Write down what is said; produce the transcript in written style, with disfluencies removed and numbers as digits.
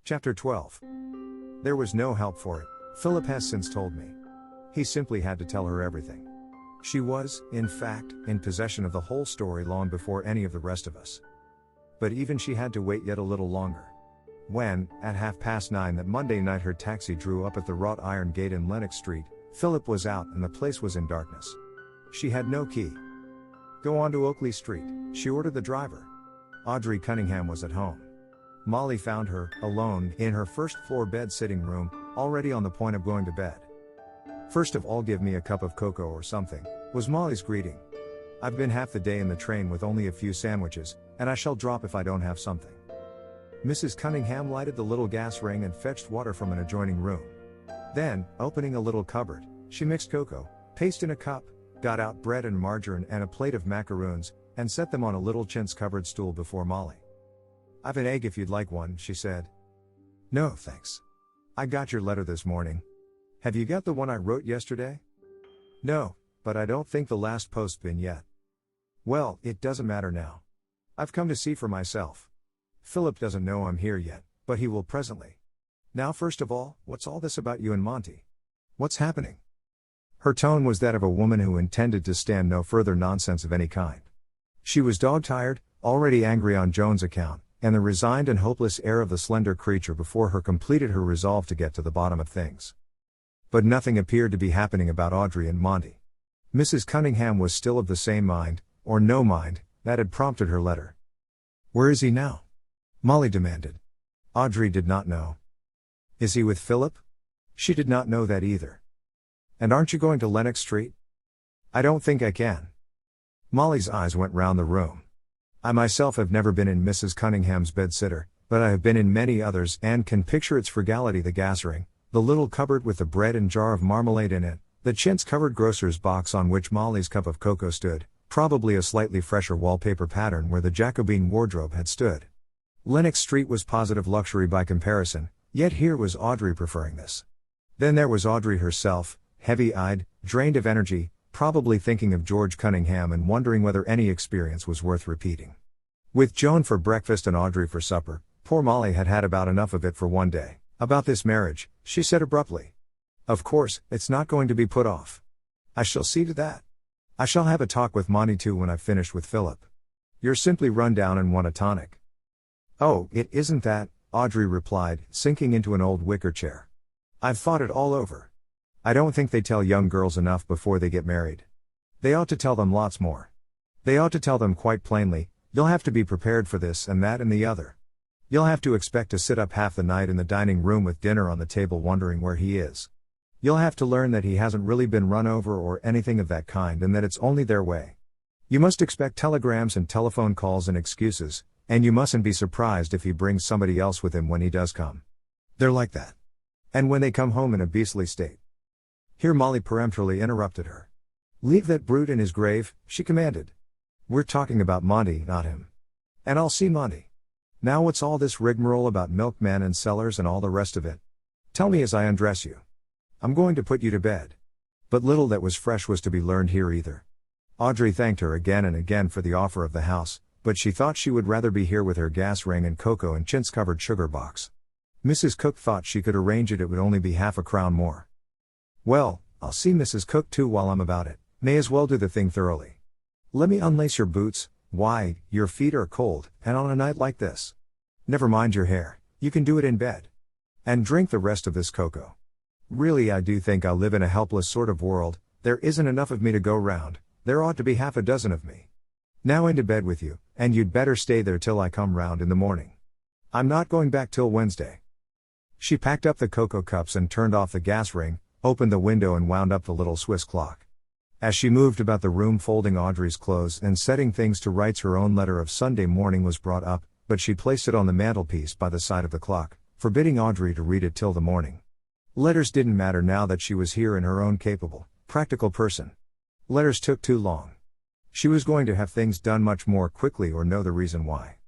Chapter 12. There was no help for it, Philip has since told me. He simply had to tell her everything. She was, in fact, in possession of the whole story long before any of the rest of us. But even she had to wait yet a little longer. When, at 9:30 that Monday night her taxi drew up at the wrought iron gate in Lenox Street, Philip was out and the place was in darkness. She had no key. "Go on to Oakley Street," she ordered the driver. Audrey Cunningham was at home. Molly found her, alone, in her first-floor bed sitting room, already on the point of going to bed. "First of all, give me a cup of cocoa or something," was Molly's greeting. "I've been half the day in the train with only a few sandwiches, and I shall drop if I don't have something." Mrs. Cunningham lighted the little gas ring and fetched water from an adjoining room. Then, opening a little cupboard, she mixed cocoa, paste in a cup, got out bread and margarine and a plate of macaroons, and set them on a little chintz-covered stool before Molly. "I've an egg if you'd like one," she said. "No, thanks. I got your letter this morning. Have you got the one I wrote yesterday?" "No, but I don't think the last post's been yet." "Well, it doesn't matter now. I've come to see for myself. Philip doesn't know I'm here yet, but he will presently. Now, first of all, what's all this about you and Monty? What's happening?" Her tone was that of a woman who intended to stand no further nonsense of any kind. She was dog-tired, already angry on Joan's account, and the resigned and hopeless air of the slender creature before her completed her resolve to get to the bottom of things. But nothing appeared to be happening about Audrey and Monty. Mrs. Cunningham was still of the same mind, or no mind, that had prompted her letter. "Where is he now?" Molly demanded. Audrey did not know. "Is he with Philip?" She did not know that either. "And aren't you going to Lenox Street?" "I don't think I can." Molly's eyes went round the room. "I myself have never been in Mrs. Cunningham's bed-sitter, but I have been in many others and can picture its frugality: the gas ring, the little cupboard with the bread and jar of marmalade in it, the chintz-covered grocer's box on which Molly's cup of cocoa stood, probably a slightly fresher wallpaper pattern where the Jacobean wardrobe had stood. Lenox Street was positive luxury by comparison, yet here was Audrey preferring this. Then there was Audrey herself, heavy-eyed, drained of energy, probably thinking of George Cunningham and wondering whether any experience was worth repeating. With Joan for breakfast and Audrey for supper, poor Molly had had about enough of it for one day. "About this marriage," she said abruptly. "Of course, it's not going to be put off. I shall see to that. I shall have a talk with Monty too when I've finished with Philip. You're simply run down and want a tonic." "Oh, it isn't that," Audrey replied, sinking into an old wicker chair. "I've thought it all over. I don't think they tell young girls enough before they get married. They ought to tell them lots more. They ought to tell them quite plainly, you'll have to be prepared for this and that and the other. You'll have to expect to sit up half the night in the dining room with dinner on the table wondering where he is. You'll have to learn that he hasn't really been run over or anything of that kind and that it's only their way. You must expect telegrams and telephone calls and excuses, and you mustn't be surprised if he brings somebody else with him when he does come. They're like that. And when they come home in a beastly state." Here Molly peremptorily interrupted her. "Leave that brute in his grave," she commanded. "We're talking about Monty, not him. And I'll see Monty. Now what's all this rigmarole about milkmen and cellars and all the rest of it? Tell me as I undress you. I'm going to put you to bed." But little that was fresh was to be learned here either. Audrey thanked her again and again for the offer of the house, but she thought she would rather be here with her gas ring and cocoa and chintz-covered sugar box. Mrs. Cook thought she could arrange it would only be half a crown more. "Well, I'll see Mrs. Cook too while I'm about it, may as well do the thing thoroughly. Let me unlace your boots, why, your feet are cold, and on a night like this. Never mind your hair, you can do it in bed. And drink the rest of this cocoa. Really, I do think I live in a helpless sort of world, there isn't enough of me to go round, there ought to be half a dozen of me. Now into bed with you, and you'd better stay there till I come round in the morning. I'm not going back till Wednesday." She packed up the cocoa cups and turned off the gas ring, opened the window and wound up the little Swiss clock. As she moved about the room folding Audrey's clothes and setting things to rights, her own letter of Sunday morning was brought up, but she placed it on the mantelpiece by the side of the clock, forbidding Audrey to read it till the morning. Letters didn't matter now that she was here in her own capable, practical person. Letters took too long. She was going to have things done much more quickly or know the reason why.